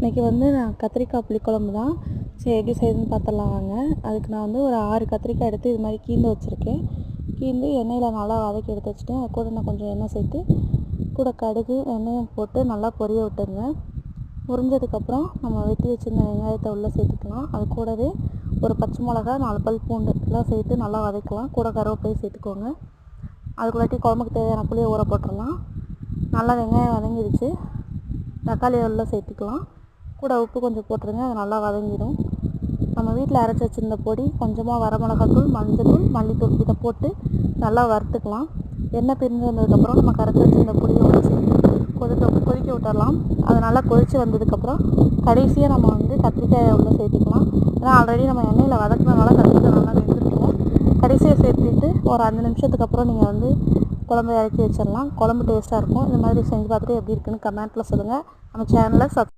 இன்றைக்கி வந்து நான் கத்திரிக்காய் புளிக்குழம்பு தான். சரி எப்படி செய்யுதுன்னு பார்த்துடலாம் வாங்க. அதுக்கு நான் வந்து ஒரு 6 கத்திரிக்காய் எடுத்து இது மாதிரி கீந்து வச்சுருக்கேன். கீந்து எண்ணெயில் நல்லா வதக்கி எடுத்து வச்சுட்டேன். அது கூட நான் கொஞ்சம் எண்ணெய் சேர்த்து கூட கடுகு எண்ணெயும் போட்டு நல்லா பொரிய விட்டுருங்க. பொரிஞ்சதுக்கப்புறம் நம்ம வெட்டி வச்சுருந்த வெங்காயத்தை உள்ளே சேர்த்துக்கலாம். அது கூடவே ஒரு பச்சை மிளகா 4 பல் பூண்டு எல்லாம் சேர்த்து நல்லா வதக்கலாம். கூட கருவேப்பிலையும் சேர்த்துக்கோங்க. அதுக்குள்ளாட்டி குழம்புக்கு தேவையான புளியை ஊற போட்டுடலாம். நல்லா வெங்காயம் வதங்கிடுச்சு. தக்காளியை உள்ளே சேர்த்துக்கலாம். கூட உப்பு கொஞ்சம் போட்டுருங்க. அது நல்லா வதங்கிடும். நம்ம வீட்டில் அரைச்சி வச்சுருந்த பொடி கொஞ்சமாக வரமிளகாத்தூள், மஞ்சத்தூள், மல்லித்தூள் இதை போட்டு நல்லா வறுத்துக்கலாம். எண்ணெய் பிரிஞ்சு வந்ததுக்கப்புறம் நம்ம கரைச்சி வச்சுருந்த புளியை உள்ளே சேர்த்து கொதிக்க விட்டுடலாம். அது நல்லா கொதித்து வந்ததுக்கப்புறம் கடைசியாக நம்ம வந்து கத்திரிக்காயை உள்ளே சேர்த்துக்கலாம். ஏன்னா ஆல்ரெடி நம்ம எண்ணெயில் வதக்குறதுனால கத்திரிக்காய் நல்லா வெந்திருக்கும். கடைசியை சேர்த்துட்டு ஒரு 5 நிமிஷத்துக்கு அப்புறம் நீங்கள் வந்து குழம்பு இறக்கி வச்சிடலாம். குழம்பு டேஸ்ட்டாக இருக்கும். இந்த மாதிரி செஞ்சு பார்த்துட்டு எப்படி இருக்குன்னு கமெண்ட்டில் சொல்லுங்கள். நம்ம சேனலை